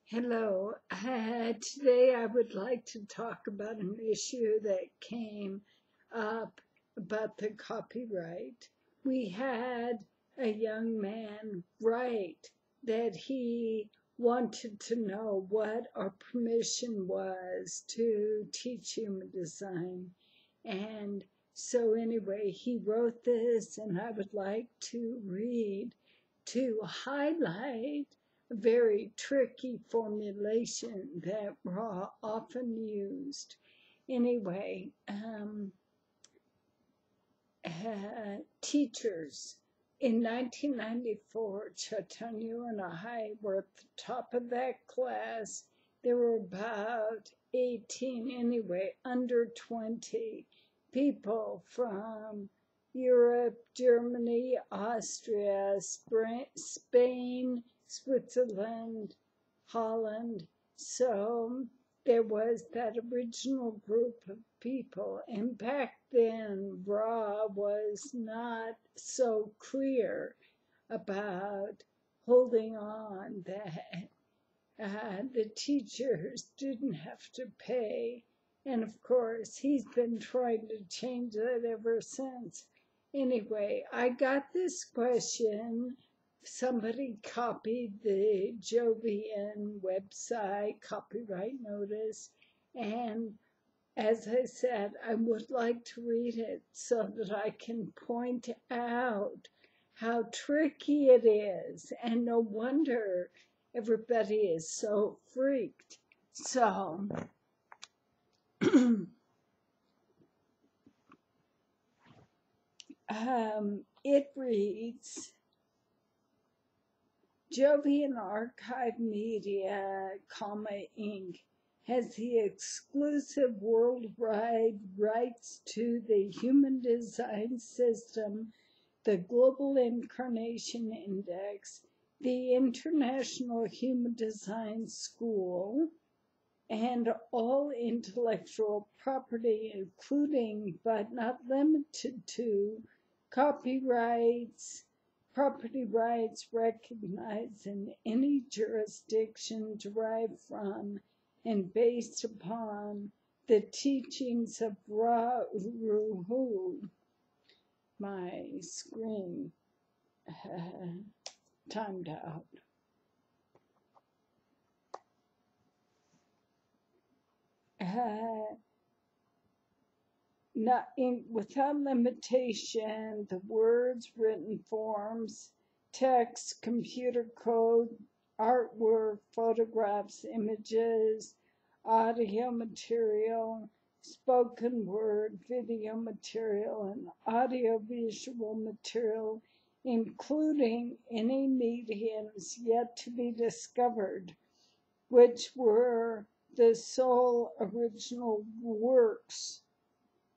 Hello. Today I would like to talk about an issue that came up about the copyright. We had a young man write that he wanted to know what our permission was to teach human design. And so anyway, he wrote this, and I would like to read to highlight a very tricky formulation that we're often used. Anyway, teachers. In 1994, Chaitanya and I were at the top of that class. There were about 18, anyway, under 20 people from Europe, Germany, Austria, Spain, Switzerland, Holland. So there was that original group of people. And back then, Ra was not so clear about holding on that the teachers didn't have to pay. And of course, he's been trying to change that ever since. Anyway, I got this question. Somebody copied the Jovian website copyright notice, and as I said, I would like to read it so that I can point out how tricky it is, and no wonder everybody is so freaked. So, it reads, Jovian Archive Media, Inc. has the exclusive worldwide rights to the Human Design System, the Global Incarnation Index, the International Human Design School, and all intellectual property, including but not limited to copyrights, property rights recognized in any jurisdiction derived from and based upon the teachings of Ra Uru. My screen timed out. Without limitation, the words, written forms, text, computer code, artwork, photographs, images, audio material, spoken word, video material, and audiovisual material, including any mediums yet to be discovered, which were the sole original works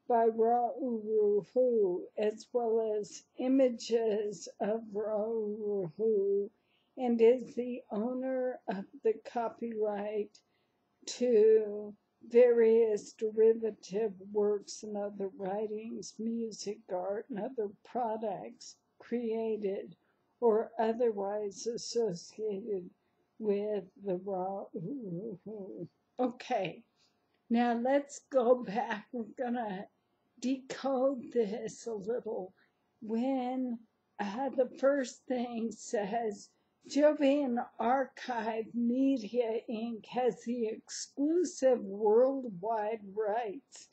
by Ra Uru, as well as images of Ra Uru, and is the owner of the copyright to various derivative works and other writings, music, art, and other products created or otherwise associated with the Ra Uru. Okay, now let's go back. We're going to decode this a little. When the first thing says, Jovian Archive Media Inc. has the exclusive worldwide rights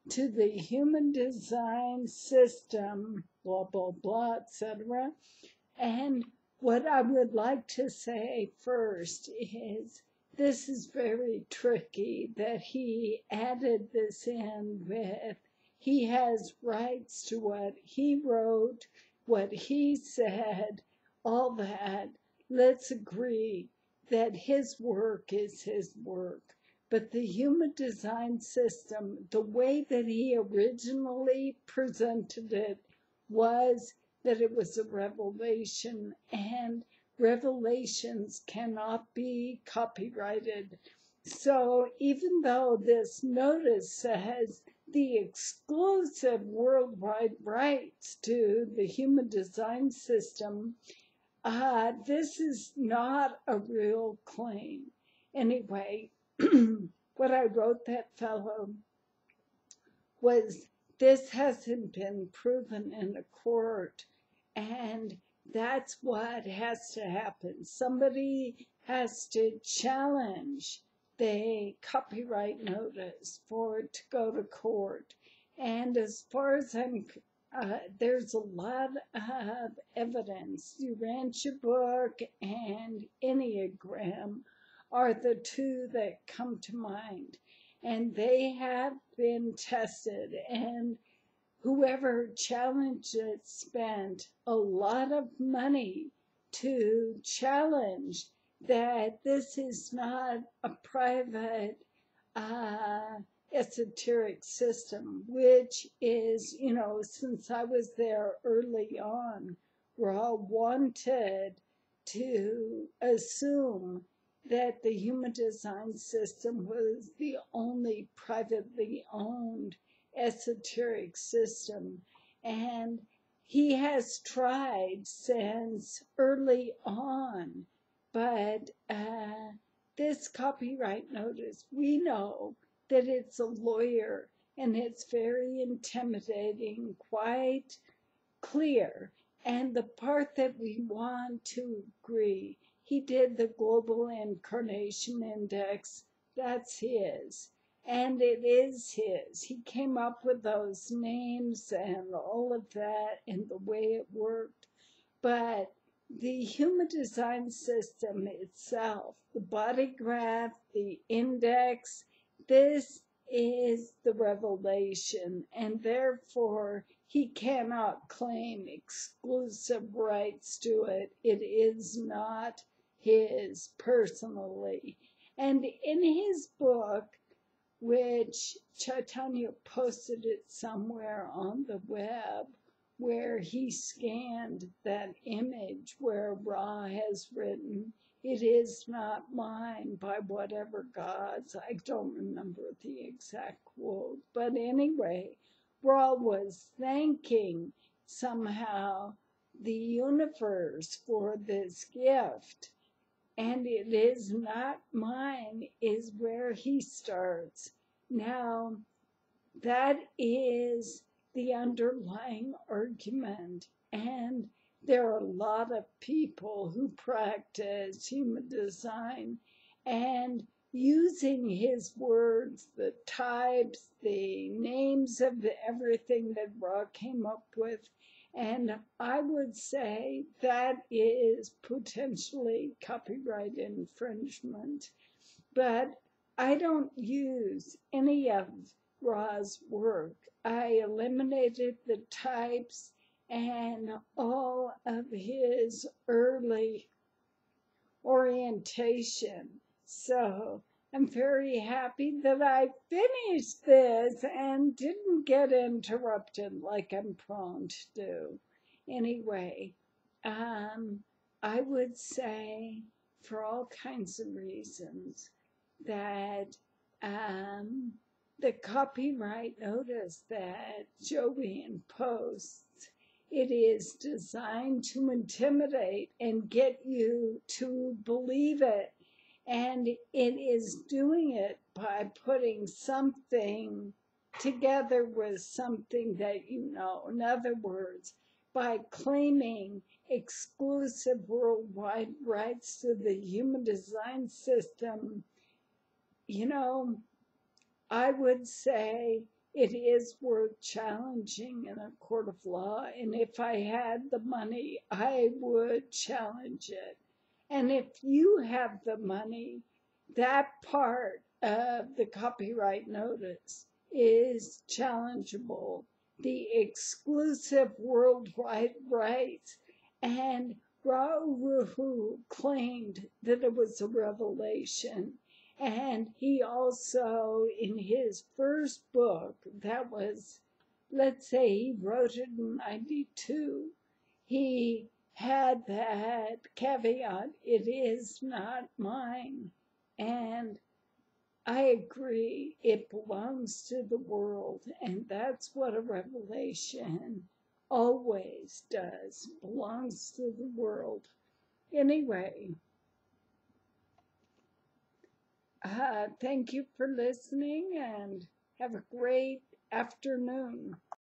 to the Human Design System, blah, blah, blah, etc. And what I would like to say first is this is very tricky that he added this in with he has rights to what he wrote, what he said, all that. Let's agree that his work is his work. But the Human Design System, the way that he originally presented it was that it was a revelation, and revelations cannot be copyrighted. So even though this notice says the exclusive worldwide rights to the Human Design System, this is not a real claim. Anyway, what I wrote that fellow was, this hasn't been proven in a court, and that's what has to happen. Somebody has to challenge the copyright notice for it to go to court. And as far as there's a lot of evidence. Urantia book and Enneagram are the two that come to mind. And they have been tested, and whoever challenged it spent a lot of money to challenge that this is not a private esoteric system, which is, since I was there early on, Ra wanted to assume that the Human Design System was the only privately owned esoteric system. And he has tried since early on, but this copyright notice, we know that it's a lawyer, and it's very intimidating, quite clear. And the part that we want to agree, he did the Global Incarnation Index, that's his. And it is his. He came up with those names and all of that and the way it worked. But the Human Design System itself, the body graph, the index, this is the revelation, and therefore he cannot claim exclusive rights to it. It is not his personally. And in his book, which Chaitanya posted it somewhere on the web, where he scanned that image where Ra has written, "It is not mine by whatever gods." I don't remember the exact quote, but anyway, Ra was thanking somehow the universe for this gift. And "it is not mine" is where he starts. Now, that is the underlying argument. And there are a lot of people who practice human design, and using his words, the types, the names of everything that Ra came up with. And I would say that is potentially copyright infringement. But I don't use any of Ra's work. I eliminated the types and all of his early orientation. So I'm very happy that I finished this and didn't get interrupted like I'm prone to do. Anyway, I would say, for all kinds of reasons, that the copyright notice that Jovian posts, it is designed to intimidate and get you to believe it. And it is doing it by putting something together with something that you know. In other words, by claiming exclusive worldwide rights to the Human Design System, I would say it is worth challenging in a court of law. And if I had the money, I would challenge it. And if you have the money, that part of the copyright notice is challengeable. The exclusive worldwide rights. And Ra-Uru claimed that it was a revelation. And he also, in his first book, that was, let's say he wrote it in 92, he had that caveat, "It is not mine." And I agree, it belongs to the world, and that's what a revelation always does, belongs to the world. Anyway, Thank you for listening and have a great afternoon.